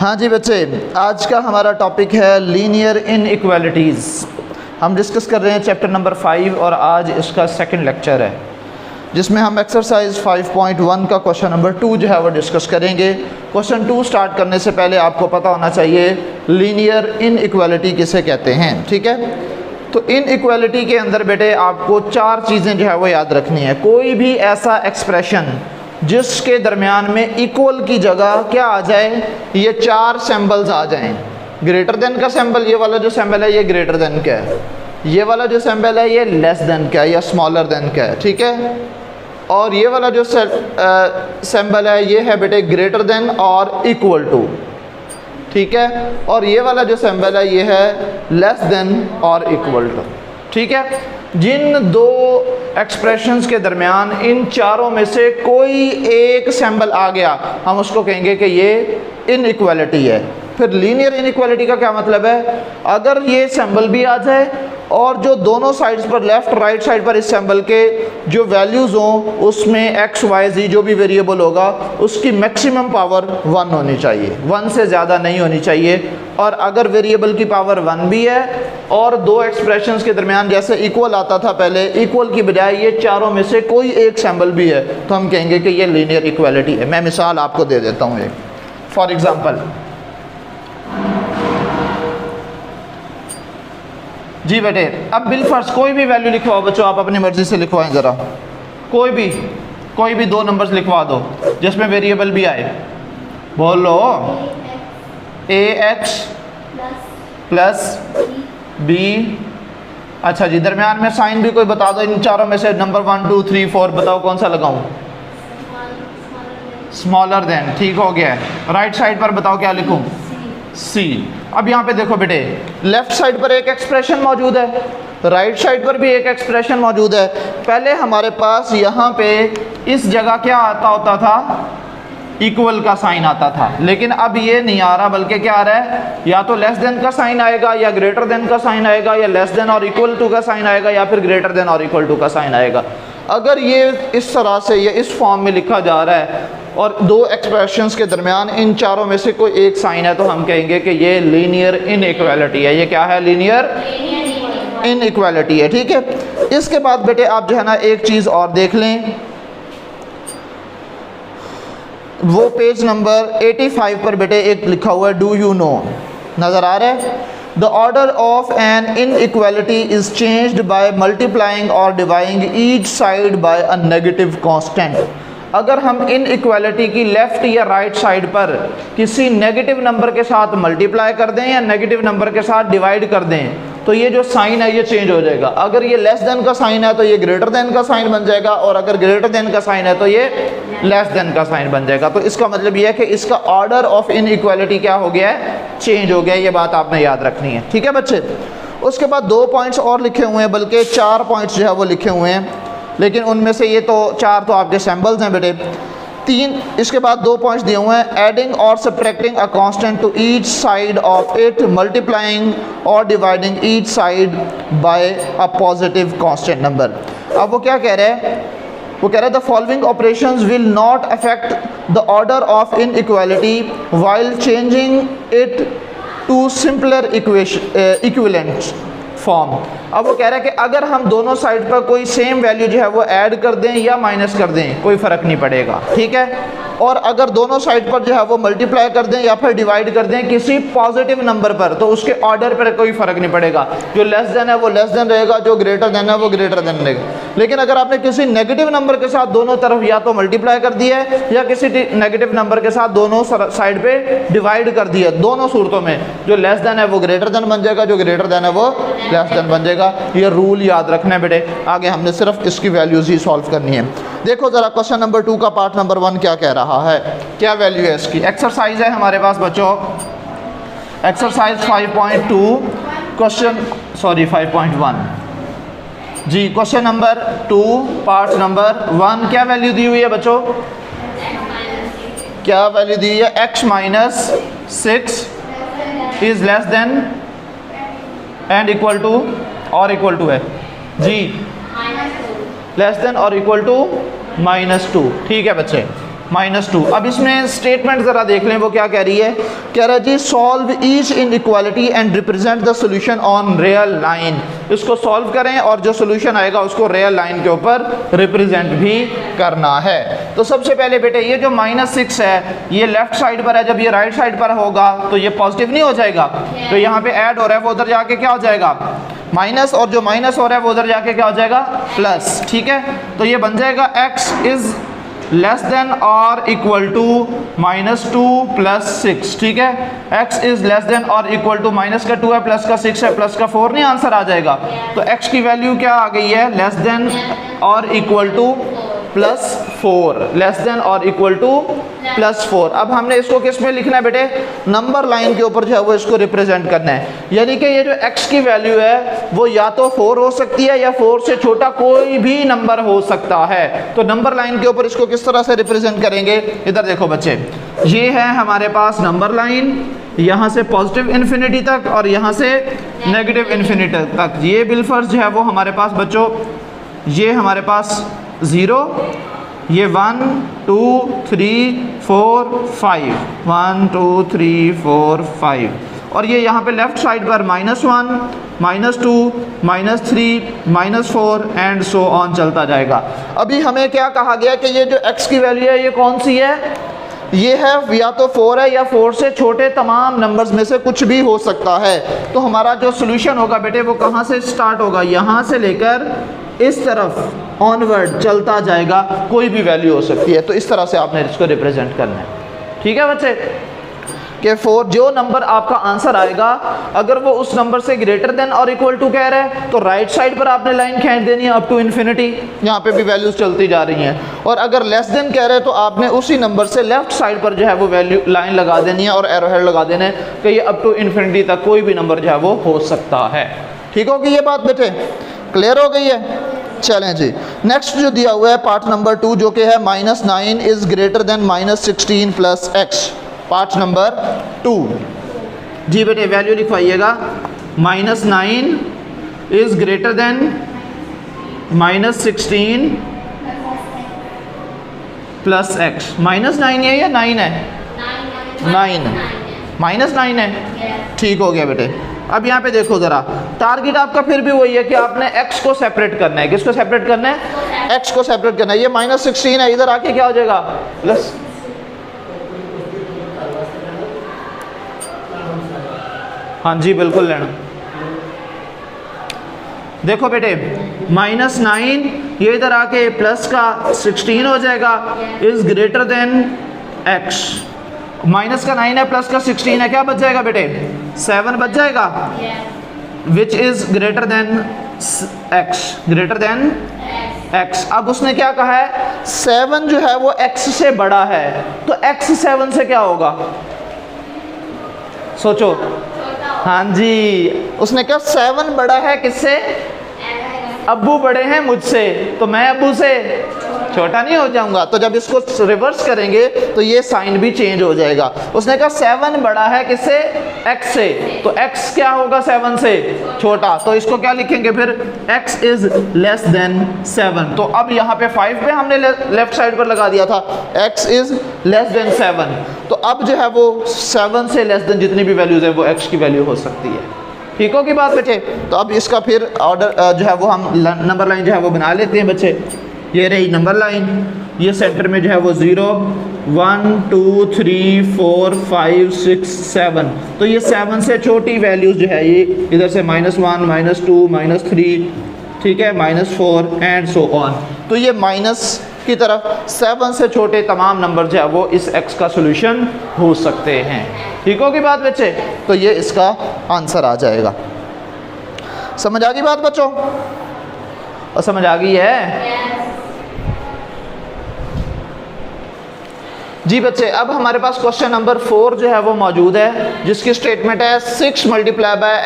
हाँ जी बच्चे, आज का हमारा टॉपिक है लीनियर इनइक्वालिटीज़। हम डिस्कस कर रहे हैं चैप्टर नंबर 5 और आज इसका सेकंड लेक्चर है जिसमें हम एक्सरसाइज 5.1 का क्वेश्चन नंबर 2 जो है वो डिस्कस करेंगे। क्वेश्चन 2 स्टार्ट करने से पहले आपको पता होना चाहिए लीनियर इनइक्वालिटी किसे कहते हैं, ठीक है। तो इनइक्वालिटी के अंदर बेटे आपको 4 चीज़ें जो है वो याद रखनी है। कोई भी ऐसा एक्सप्रेशन जिसके दरमियान में इक्वल की जगह क्या आ जाए, ये 4 सिंबल्स आ जाएं। ग्रेटर देन का सिंबल, ये वाला जो सिंबल है ये ग्रेटर देन का है, ये वाला जो सिंबल है ये लेस देन का है या स्मॉलर देन का है, ठीक है। और ये वाला जो सिंबल है ये है बेटे ग्रेटर देन और इक्वल टू, ठीक है। और ये वाला जो सिंबल है ये है लेस देन और इक्वल टू, ठीक है। जिन दो एक्सप्रेशंस के दरमियान इन चारों में से कोई एक सिंबल आ गया हम उसको कहेंगे कि ये इनइक्वालिटी है। फिर लीनियर इनइक्वालिटी का क्या मतलब है, अगर ये सिंबल भी आ जाए और जो दोनों साइड्स पर लेफ़्ट राइट साइड पर इस सिंबल के जो वैल्यूज़ हों उसमें एक्स वाई जी जो भी वेरिएबल होगा उसकी मैक्सिमम पावर 1 होनी चाहिए, 1 से ज़्यादा नहीं होनी चाहिए। और अगर वेरिएबल की पावर 1 भी है और दो एक्सप्रेशंस के दरमियान जैसे इक्वल आता था पहले, इक्वल की बजाय ये चारों में से कोई एक सिंबल भी है तो हम कहेंगे कि ये लीनियर इक्वालिटी है। मैं मिसाल आपको दे देता हूँ एक, फॉर एग्ज़ाम्पल जी बेटे, अब बिलफर्ज कोई भी वैल्यू लिखवाओ बच्चों, आप अपनी मर्ज़ी से लिखवाएं ज़रा, कोई भी 2 नंबर्स लिखवा दो जिसमें वेरिएबल भी आए। बोलो ax प्लस बी, अच्छा जी, दरमियान में साइन भी कोई बता दो इन चारों में से, नंबर 1 2 3 4 बताओ कौन सा लगाऊं, स्मॉलर देन, ठीक हो गया है। राइट साइड पर बताओ क्या लिखूं, सी। अब यहाँ पे देखो बेटे, लेफ्ट साइड पर एक एक्सप्रेशन मौजूद है, राइट साइड पर भी एक एक्सप्रेशन मौजूद है। पहले हमारे पास यहाँ पे इस जगह क्या आता होता था, इक्वल का साइन आता था, लेकिन अब ये नहीं आ रहा, बल्कि क्या आ रहा है, या तो लेस देन का साइन आएगा या ग्रेटर देन का साइन आएगा या लेस देन और इक्वल टू का साइन आएगा या फिर ग्रेटर देन और इक्वल टू का साइन आएगा। अगर ये इस तरह से या इस फॉर्म में लिखा जा रहा है और दो एक्सप्रेशंस के दरमियान इन चारों में से कोई एक साइन है तो हम कहेंगे कि ये लीनियर इनइक्वालिटी है। ये क्या है, लीनियर इनइक्वालिटी है, ठीक है। इसके बाद बेटे आप जो है ना एक चीज़ और देख लें, वो पेज नंबर 85 पर बेटे एक लिखा हुआ है डू यू नो, नज़र आ रहा है। The order of an inequality is changed by multiplying और dividing each side by a negative constant. अगर हम इनइक्वालिटी की लेफ़्ट या राइट साइड पर किसी नेगेटिव नंबर के साथ मल्टीप्लाई कर दें या नेगेटिव नंबर के साथ डिवाइड कर दें तो ये जो साइन है ये चेंज हो जाएगा। अगर ये लेस देन का साइन है तो ये ग्रेटर देन का साइन बन जाएगा और अगर ग्रेटर देन का साइन है तो ये लेस देन का साइन बन जाएगा। तो इसका मतलब ये है कि इसका ऑर्डर ऑफ इनइक्वालिटी क्या हो गया है, चेंज हो गया है। ये बात आपने याद रखनी है, ठीक है बच्चे। उसके बाद 2 पॉइंट्स और लिखे हुए हैं, बल्कि 4 पॉइंट्स जो है वो लिखे हुए हैं, लेकिन उनमें से ये तो 4 तो आपके सैम्पल्स हैं बेटे। 3 इसके बाद 2 पॉइंट्स दिए हुए हैं, एडिंग और subtracting a constant to each side of it, multiplying और dividing each side by a positive constant number. अब वो क्या कह रहे हैं, वो कह रहे हैं the following operations will not affect the order of inequality while changing it to simpler equivalent form. अब वो कह रहा है कि अगर हम दोनों साइड पर कोई सेम वैल्यू जो है वो ऐड कर दें या माइनस कर दें कोई फ़र्क नहीं पड़ेगा, ठीक है। और अगर दोनों साइड पर जो है वो मल्टीप्लाई कर दें या फिर डिवाइड कर दें किसी पॉजिटिव नंबर पर तो उसके ऑर्डर पर कोई फ़र्क नहीं पड़ेगा। जो लेस देन है वो लेस देन रहेगा, जो ग्रेटर देन है वो ग्रेटर देन रहेगा। लेकिन अगर आपने किसी नेगेटिव नंबर के साथ दोनों तरफ या तो मल्टीप्लाई कर दिया है या किसी नेगेटिव नंबर के साथ दोनों साइड पर डिवाइड कर दिया, दोनों सूरतों में जो लेस देन है वो ग्रेटर देन बन जाएगा, जो ग्रेटर देन है वो लेस देन बन जाएगा। ये रूल याद रखना है बेटे, आगे हमने सिर्फ इसकी वैल्यूज़ ही सॉल्व करनी है। देखो ज़रा क्वेश्चन नंबर 2 का पार्ट नंबर 1 क्या कह रहा है, क्या वैल्यू है इसकी। एक्सरसाइज है हमारे पास बच्चों, एक्सरसाइज 5.2 क्वेश्चन 5.1 जी, क्वेश्चन नंबर 2 पार्ट नंबर 1। क्या वैल्यू दी हुई है बच्चों, क्या वैल्यू दी है, x - 6 is less than and equal to और इक्वल टू है जी, लेस देन और इक्वल टू -2, ठीक है बच्चे। -2। अब इसमें स्टेटमेंट ज़रा देख लें, वो क्या कह रही है। कह रहा है जी solve each inequality and represent the solution on real line. इसको सॉल्व करें और जो सॉल्यूशन आएगा उसको रियल लाइन के ऊपर रिप्रेजेंट भी करना है। तो सबसे पहले बेटे ये जो -6 है ये लेफ्ट साइड पर है, जब ये राइट साइड पर होगा तो ये पॉजिटिव नहीं हो जाएगा, तो यहाँ पे ऐड हो रहा है वो उधर जाके क्या हो जाएगा माइनस, और जो माइनस हो रहा है वो उधर जाके क्या हो जाएगा प्लस। ठीक है, तो ये बन जाएगा x इज लेस देन और इक्वल टू -2 + 6। ठीक है, x इज लेस देन और इक्वल टू माइनस का 2 है, प्लस का 6 है, प्लस का 4 नहीं आंसर आ जाएगा। तो x की वैल्यू क्या आ गई है, लेस देन और इक्वल टू +4, लेस देन और इक्वल टू +4। अब हमने इसको किस में लिखना है बेटे, नंबर लाइन के ऊपर जो है वो इसको रिप्रेजेंट करना है। यानी कि ये जो x की वैल्यू है वो या तो 4 हो सकती है या 4 से छोटा कोई भी नंबर हो सकता है। तो नंबर लाइन के ऊपर इसको किस तरह से रिप्रेजेंट करेंगे, इधर देखो बच्चे, ये है हमारे पास नंबर लाइन, यहाँ से पॉजिटिव इन्फिनिटी तक और यहाँ से नेगेटिव इन्फिनिटी तक। ये बिलफर्ज जो है वो हमारे पास बच्चों, ये हमारे पास 0, ये 1 2 3 4 5, 1 2 3 4 5, और ये यहाँ पे लेफ्ट साइड पर -1 -2 -3 -4 एंड सो ऑन चलता जाएगा। अभी हमें क्या कहा गया कि ये जो x की वैल्यू है ये कौन सी है, ये है या तो 4 है या 4 से छोटे तमाम नंबर्स में से कुछ भी हो सकता है। तो हमारा जो सोल्यूशन होगा बेटे वो कहाँ से स्टार्ट होगा, यहाँ से लेकर इस तरफ ऑनवर्ड चलता जाएगा, कोई भी वैल्यू हो सकती है। तो इस तरह से आपने इसको रिप्रेजेंट करना है। ठीक है बच्चे, कि 4 जो नंबर आपका आंसर आएगा अगर वो उस नंबर से ग्रेटर देन और इक्वल टू कह रहा है तो राइट साइड पर आपने लाइन खींच देनी है अप टू इन्फिनिटी, यहाँ पे भी वैल्यूज चलती जा रही हैं। और अगर लेस देन कह रहे हैं तो आपने उसी नंबर से लेफ्ट साइड पर जो है वो वैल्यू लाइन लगा देनी है और एरो हेड लगा देना है कि ये अप टू इन्फिनिटी तक कोई भी नंबर जो है वो हो सकता है। ठीक होगी ये बात बेटे, क्लियर हो गई है। चलें जी, नेक्स्ट जो दिया हुआ है पार्ट नंबर 2 जो कि है -9 is greater than -16 + x। Part number 2 जी बेटे वैल्यू लिखवाइएगा, -9 इज ग्रेटर देन -16 + x। -9 है या 9 है, 9 -9 है। ठीक हो गया बेटे। अब यहाँ पे देखो ज़रा, टारगेट आपका फिर भी वही है कि आपने x को सेपरेट करना है। किसको सेपरेट करना है, x को सेपरेट करना है। ये -16 है, इधर आके क्या हो जाएगा प्लस, हाँ जी बिल्कुल लेना। देखो बेटे -9 ये इधर आके प्लस का 16 हो जाएगा, is greater then x। Minus का 9 है, प्लस का 16 है, क्या बच जाएगा बेटे 7 बच जाएगा, which is greater then x, greater than x। अब उसने क्या कहा है, 7 जो है वो x से बड़ा है, तो x 7 से क्या होगा सोचो। हाँ जी, उसने कहा 7 बड़ा है किससे, अब्बू बड़े हैं मुझसे, तो मैं अब्बू से छोटा नहीं हो जाऊंगा। तो जब इसको रिवर्स करेंगे तो ये साइन भी चेंज हो जाएगा। उसने कहा 7 बड़ा है किससे, x से, तो x क्या होगा 7 से छोटा, तो इसको क्या लिखेंगे फिर, x इज लेस देन 7। तो अब यहाँ पे 5 पे हमने लेफ्ट साइड पर लगा दिया था x इज लेस देन 7। तो अब जो है वो 7 से लेस देन जितनी भी वैल्यूज है वो x की वैल्यू हो सकती है। ठीक हो की बात बच्चे। तो अब इसका फिर ऑर्डर जो है वो हम नंबर लाइन जो है वो बना लेते हैं बच्चे। ये रही नंबर लाइन, ये सेंटर में जो है वो 0 1 2 3 4 5 6 7। तो ये 7 से छोटी वैल्यूज जो है ये इधर से -1 -2 -3, ठीक है, -4 एंड सो ऑन। तो ये माइनस की तरफ 7 से छोटे तमाम नंबर जो है वो इस x का सोल्यूशन हो सकते हैं। ठीक होगी बात बच्चे, तो ये इसका आंसर आ जाएगा। समझ आ गई बात बच्चों, और समझ आ गई है जी बच्चे। अब हमारे पास क्वेश्चन नंबर 4 जो है वो मौजूद है, जिसकी स्टेटमेंट है 6 ×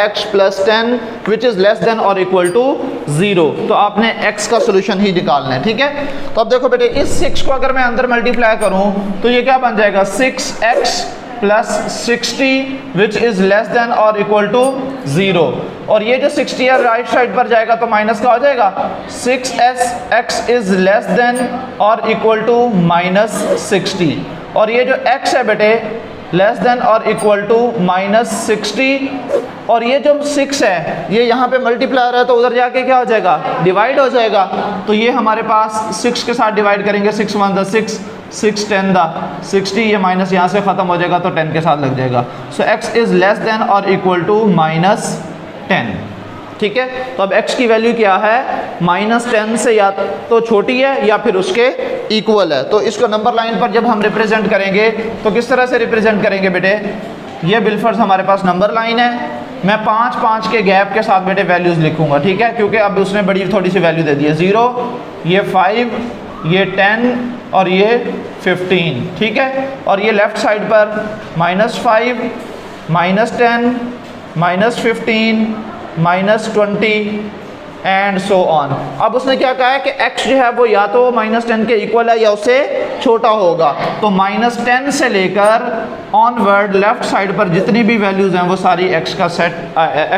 x + 10 which is less than और इक्वल टू 0। तो आपने x का सोल्यूशन ही निकालना है। ठीक है, तो अब देखो बेटे इस 6 को अगर मैं अंदर मल्टीप्लाई करूं तो ये क्या बन जाएगा, 6x + 60 which is less than और इक्वल टू 0। और ये जो 60 है राइट साइड पर जाएगा तो माइनस का हो जाएगा 6x इज लेस देन और इक्वल टू -60, और ये जो x है बेटे लेस देन और इक्वल टू -60, और ये जो 6 है ये यहाँ पे मल्टीप्लायर है तो उधर जाके क्या हो जाएगा, डिवाइड हो जाएगा। तो ये हमारे पास 6 के साथ डिवाइड करेंगे, 6 1 द 6, 6 10 द 60, ये माइनस यहाँ से ख़त्म हो जाएगा तो 10 के साथ लग जाएगा। सो x इज़ लेस देन और इक्वल टू -10। ठीक है, तो अब x की वैल्यू क्या है, -10 से या तो छोटी है या फिर उसके इक्वल है। तो इसको नंबर लाइन पर जब हम रिप्रेजेंट करेंगे तो किस तरह से रिप्रेजेंट करेंगे बेटे, ये बिलफर्ज हमारे पास नंबर लाइन है, मैं 5 के गैप के साथ बेटे वैल्यूज़ लिखूंगा। ठीक है, क्योंकि अब उसने बड़ी थोड़ी सी वैल्यू दे दी है, 0, ये 5, ये 10 और ये 15। ठीक है, और ये लेफ्ट साइड पर -5, -10, -15, -20 एंड सो ऑन। अब उसने क्या कहा है कि x जो है वो या तो -10 के इक्वल है या उससे छोटा होगा। तो -10 से लेकर ऑनवर्ड लेफ्ट साइड पर जितनी भी वैल्यूज़ हैं वो सारी x का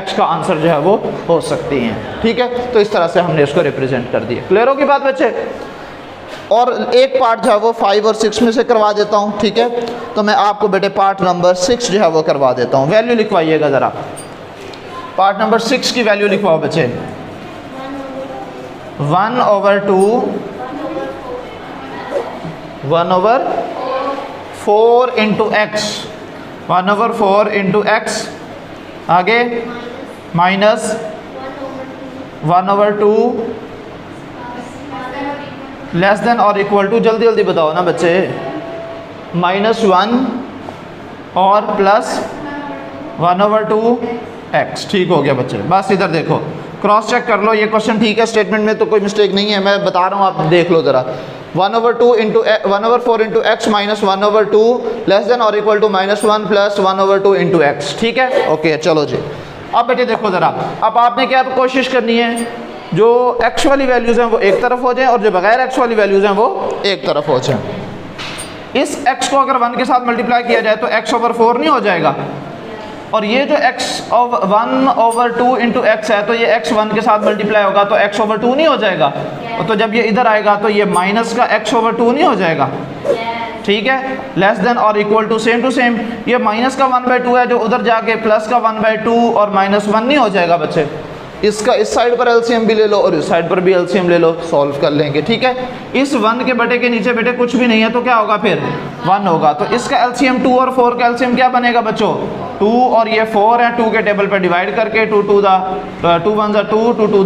x का आंसर जो है वो हो सकती हैं। ठीक है, तो इस तरह से हमने इसको रिप्रेजेंट कर दिया। क्लियर होगी बात बच्चे? और एक पार्ट जो है वो 5 और 6 में से करवा देता हूँ। ठीक है, तो मैं आपको बेटे पार्ट नंबर 6 जो है वो करवा देता हूँ। वैल्यू लिखवाइएगा ज़रा, पार्ट नंबर 6 की वैल्यू लिखवाओ बच्चे। 1/2 1/4 इंटू x, 1/4 इंटू x, आगे माइनस 1/2 लेस देन और इक्वल टू, जल्दी जल्दी बताओ ना बच्चे, -1 और प्लस 1/2 x। ठीक हो गया बच्चे, बस इधर देखो, क्रॉस चेक कर लो, ये क्वेश्चन ठीक है, स्टेटमेंट में तो कोई मिस्टेक नहीं है, मैं बता रहा हूँ, आप देख लो ज़रा। 1/2 into 1/4 into x minus 1/2 less than और equal to -1 plus 1/2 into x. ठीक है, ओके, चलो जी। अब बेटे देखो ज़रा, अब आपने क्या कोशिश करनी है, जो x वाली वैल्यूज़ हैं वो एक तरफ हो जाएं और जो बगैर x वाली वैल्यूज़ हैं वो एक तरफ हो जाएं। इस x को अगर 1 के साथ मल्टीप्लाई किया जाए तो x/4 नहीं हो जाएगा, और ये जो x/1/2 इंटू एक्स है तो ये x 1 के साथ मल्टीप्लाई होगा तो x/2 नहीं हो जाएगा। तो जब ये इधर आएगा तो ये माइनस का x/2 नहीं हो जाएगा। ठीक है, लेस देन और equal to, same to same, ये माइनस का 1/2 है जो उधर जाके प्लस का 1/2 और -1 नहीं हो जाएगा बच्चे। इसका इस साइड पर एलसीएम भी ले लो और इस साइड पर भी एलसीएम ले लो, सॉल्व कर लेंगे। ठीक है, इस 1 के बटे के नीचे बेटे कुछ भी नहीं है तो क्या होगा, फिर 1 होगा। तो इसका एलसीएम 2 और 4 का एलसीएम क्या बनेगा बच्चों, 2 और ये 4 है, 2 के टेबल पे डिवाइड करके 2 1 2 2 2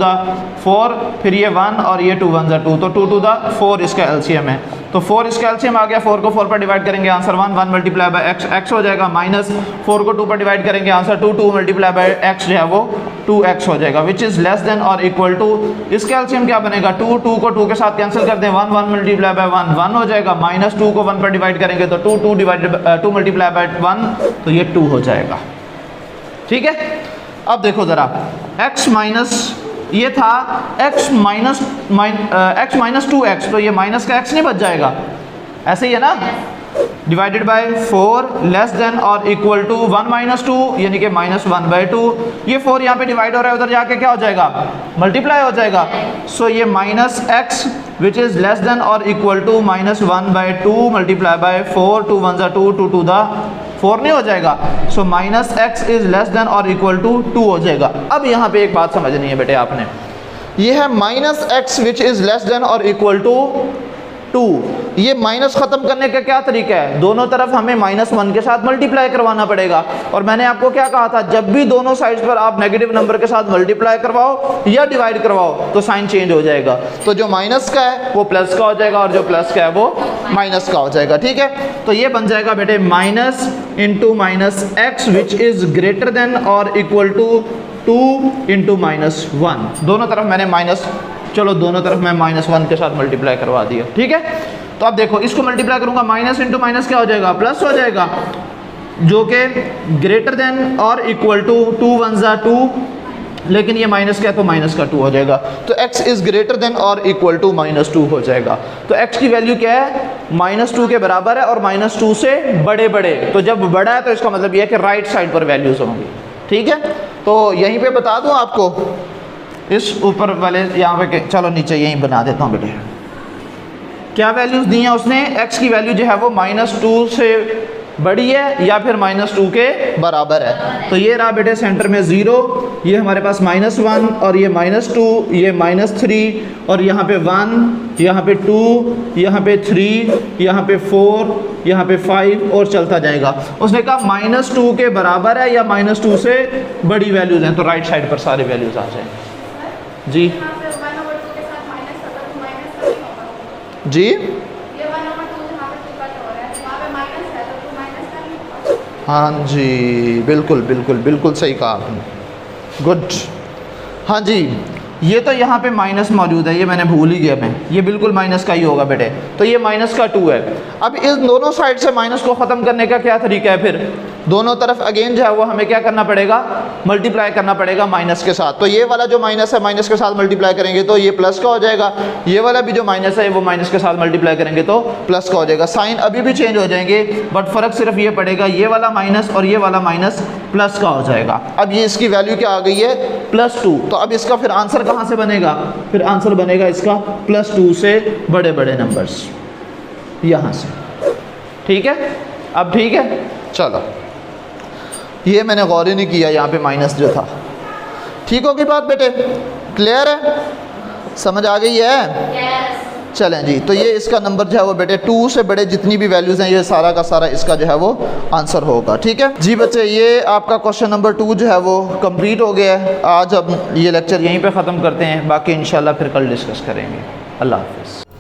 4, फिर ये 1 और ये 2 1 2, तो 2 2 4 इसका एलसीएम है। तो 4 इसका एलसीएम आ गया, 4 को 4 पर डिवाइड करेंगे answer 1, 1 multiply by x, x हो जाएगा, माइनस 4 को 2 पर डिवाइड करेंगे आंसर 2, 2 मल्टीप्लाई बाय एक्स जो है वो 2x हो जाएगा, विच इज़ लेस देन और इक्वल टू। इसका एलसीएम क्या बनेगा, 2 2 को 2 के साथ कैंसिल कर दें, 1 1 मल्टीप्लाई बाय 1 1 हो जाएगा, माइनस 2 को 1 पर डिवाइड करेंगे तो 2 मल्टीप्लाई बाय 1 तो ये 2 हो जाएगा। ठीक है, अब देखो ज़रा, x माइनस ये था x माइनस 2x, तो ये माइनस का x नहीं बच जाएगा, ऐसे ही है ना, डिवाइडेड बाय 4 लेस देन और इक्वल टू 1 - 2 यानी कि -1/2। ये 4 यहाँ पे डिवाइड हो रहा है, उधर जाके क्या हो जाएगा, मल्टीप्लाई हो जाएगा। सो ये -x which is less than और इक्वल टू -1/2 मल्टीप्लाई बाय 4, 2 1 2 2 2 4 नहीं हो जाएगा। सो -x इज लेस देन और इक्वल टू 2 हो जाएगा। अब यहाँ पे एक बात समझनी है बेटे आपने, ये है -x which is less than और इक्वल टू 2। ये माइनस खत्म करने का क्या तरीका है, दोनों तरफ हमें -1 के साथ मल्टीप्लाई करवाना पड़ेगा। और मैंने आपको क्या कहा था, जब भी दोनों साइड्स पर आप नेगेटिव नंबर के साथ मल्टीप्लाई करवाओ या डिवाइड करवाओ तो साइन चेंज हो जाएगा। तो जो माइनस का है वो प्लस का हो जाएगा और जो प्लस का है वो माइनस का हो जाएगा। ठीक है, तो ये बन जाएगा बेटे minus into -x which is greater then और इक्वल टू 2 इंटू -1। दोनों तरफ मैंने माइनस, चलो दोनों तरफ मैं -1 के साथ मल्टीप्लाई करवा दिया। ठीक है, तो अब देखो इसको मल्टीप्लाई करूंगा, माइनस इंटू माइनस क्या हो जाएगा, प्लस हो जाएगा, जो कि ग्रेटर देन और इक्वल टू 2 1 2, लेकिन ये माइनस क्या है तो माइनस का 2 हो जाएगा। तो x इज ग्रेटर देन और इक्वल टू -2 हो जाएगा। तो x की वैल्यू क्या है, -2 के बराबर है और -2 से बड़े बड़े। तो जब बड़ा है तो इसका मतलब ये है कि राइट साइड पर वैल्यूज होंगी। ठीक है, तो यहीं पे बता दूं आपको, इस ऊपर वाले यहाँ पे चलो नीचे यहीं बना देता हूँ बेटे। क्या वैल्यूज़ दी हैं उसने, x की वैल्यू जो है वो -2 से बड़ी है या फिर -2 के बराबर है। तो ये रहा बेटे सेंटर में 0, ये हमारे पास -1 और ये -2, ये -3 और यहाँ पे 1, यहाँ पे 2, यहाँ पे 3, यहाँ पे 4, यहाँ पे 5 और चलता जाएगा। उसने कहा -2 के बराबर है या -2 से बड़ी वैल्यूज़ हैं, तो राइट साइड पर सारी वैल्यूज़ आ जाएंगी जी। जी हाँ जी, बिल्कुल बिल्कुल बिल्कुल सही कहा आपने, गुड। हाँ जी, ये तो यहाँ पे माइनस मौजूद है, ये मैंने भूल ही गया मैं, ये बिल्कुल माइनस का ही होगा बेटे। तो ये -2 है। अब इस दोनों साइड से माइनस को ख़त्म करने का क्या तरीका है, फिर दोनों तरफ अगेन जो है वो हमें क्या करना पड़ेगा, मल्टीप्लाई करना पड़ेगा माइनस के साथ। तो ये वाला जो माइनस है माइनस के साथ मल्टीप्लाई करेंगे तो ये प्लस का हो जाएगा, ये वाला भी जो माइनस है वो माइनस के साथ मल्टीप्लाई करेंगे तो प्लस का हो जाएगा। साइन अभी भी चेंज हो जाएंगे बट फ़र्क सिर्फ ये पड़ेगा, ये वाला माइनस और ये वाला माइनस प्लस का हो जाएगा। अब ये इसकी वैल्यू क्या आ गई है, +2। तो अब इसका फिर आंसर कहाँ से बनेगा, फिर आंसर बनेगा इसका +2 से बड़े बड़े नंबर्स यहाँ से। ठीक है, अब ठीक है, चलो ये मैंने गौर ही नहीं किया यहाँ पे माइनस जो था। ठीक होगी बात बेटे, क्लियर है, समझ आ गई है? yes. चलें जी, तो ये इसका नंबर जो है वो बेटे 2 से बड़े जितनी भी वैल्यूज़ हैं ये सारा का सारा इसका जो है वो आंसर होगा। ठीक है जी बच्चे, ये आपका क्वेश्चन नंबर 2 जो है वो कंप्लीट हो गया है। आज अब ये लेक्चर यहीं पे ख़त्म करते हैं, बाकी इंशाल्लाह फिर कल डिस्कस करेंगे। अल्लाह हाफ़िज़।